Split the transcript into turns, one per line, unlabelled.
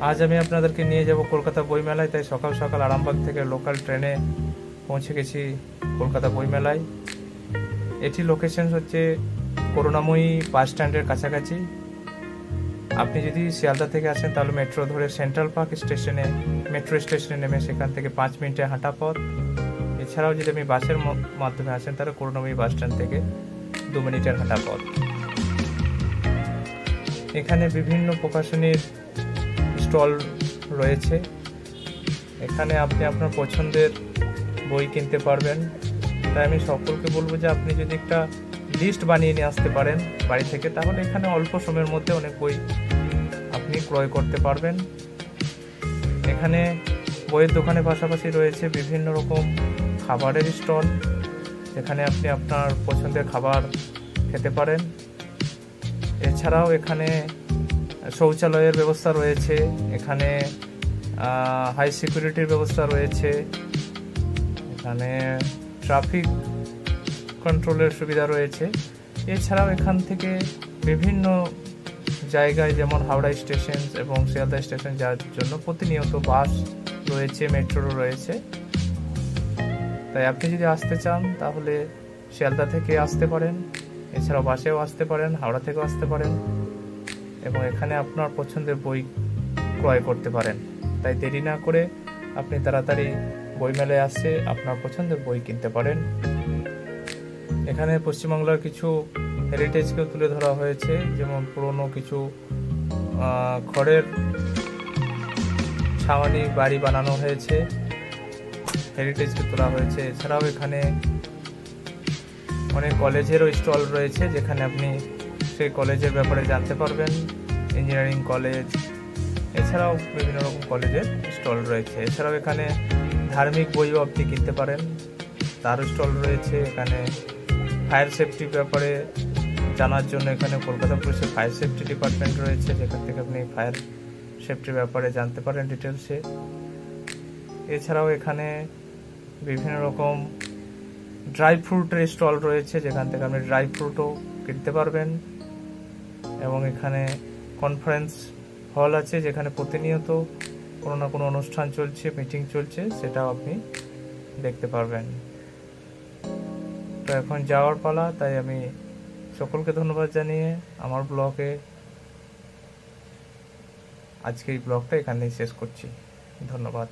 আজ আমি আপনাদেরকে নিয়ে যাব কলকাতা বইমেলায়। তাই সকাল সকাল আরামবাগ থেকে লোকাল ট্রেনে পৌঁছে গেছি কলকাতা বইমেলায়। এটি লোকেশন হচ্ছে করুণাময়ী বাস স্ট্যান্ডের কাছাকাছি। আপনি যদি শিয়ালদা থেকে আসেন তাহলে মেট্রো ধরে সেন্ট্রাল পার্ক স্টেশনে মেট্রো স্টেশনে নেমে সেখান থেকে 5 মিনিটের হাঁটা পথ। এছাড়াও যদি আপনি বাসের মাধ্যমে আসেন তাহলে করুণাময়ী বাস স্ট্যান্ড থেকে 2 মিনিটের হাঁটা পথ। এখানে বিভিন্ন প্রকাশনীর স্টল রয়েছে। এখানে আপনি আপনার পছন্দের বই কিনতে পারবেন। তাই আমি সকলকে বলবো যে আপনি যদি একটা লিস্ট বানিয়ে নিয়ে আসতে পারেন বাড়ি থেকে, তাহলে এখানে অল্প সময়ের মধ্যে অনেক বই আপনি ক্রয় করতে পারবেন। এখানে বইয়ের দোকানের পাশাপাশি রয়েছে বিভিন্ন রকম খাবারের স্টল, যেখানে আপনি আপনার পছন্দের খাবার খেতে পারেন। এছাড়াও এখানে শৌচালয়ের ব্যবস্থা রয়েছে, এখানে হাই সিকিউরিটির ব্যবস্থা রয়েছে, এখানে ট্রাফিক কন্ট্রোলের সুবিধা রয়েছে। এছাড়াও এখান থেকে বিভিন্ন জায়গায় যেমন হাওড়া স্টেশন এবং শিয়ালদা স্টেশন যাওয়ার জন্য প্রতিনিয়ত বাস রয়েছে, মেট্রো রয়েছে। তাই আপনি যদি আসতে চান তাহলে শিয়ালদা থেকে আসতে পারেন, এছাড়াও বাসেও আসতে পারেন, হাওড়া থেকেও আসতে পারেন এবং এখানে আপনার পছন্দের বই ক্রয় করতে পারেন। তাই দেরি না করে আপনি তাড়াতাড়ি বইমেলায় আসে আপনার পছন্দের বই কিনতে পারেন। এখানে পশ্চিমবাংলার কিছু হেরিটেজকেও তুলে ধরা হয়েছে, যেমন পুরনো কিছু খড়ের ছাউনি বাড়ি বানানো হয়েছে, হেরিটেজকে তোলা হয়েছে। এছাড়াও এখানে অনেক কলেজেরও স্টল রয়েছে, যেখানে আপনি সেই কলেজের ব্যাপারে জানতে পারবেন, ইঞ্জিনিয়ারিং কলেজ, এছাড়াও বিভিন্ন রকম কলেজের স্টল রয়েছে। এছাড়াও এখানে ধার্মিক বইও আপনি কিনতে পারেন, তারও স্টল রয়েছে। এখানে ফায়ার সেফটির ব্যাপারে জানার জন্য এখানে কলকাতা পুলিশের ফায়ার সেফটি ডিপার্টমেন্ট রয়েছে, যেখান থেকে আপনি ফায়ার সেফটির ব্যাপারে জানতে পারেন ডিটেলসে। এছাড়াও এখানে বিভিন্ন রকম ড্রাই ফ্রুটের স্টল রয়েছে, যেখান থেকে আপনি ড্রাই ফ্রুটও কিনতে পারবেন। এবং এখানে কনফারেন্স হল আছে, যেখানে প্রতিনিয়ত কোনো না কোনো অনুষ্ঠান চলছে, মিটিং চলছে, সেটাও আপনি দেখতে পারবেন। তো এখন যাওয়ার পালা, তাই আমি সকলকে ধন্যবাদ জানিয়ে আমার ব্লগে আজকে এই ব্লগটা এখানেই শেষ করছি। ধন্যবাদ।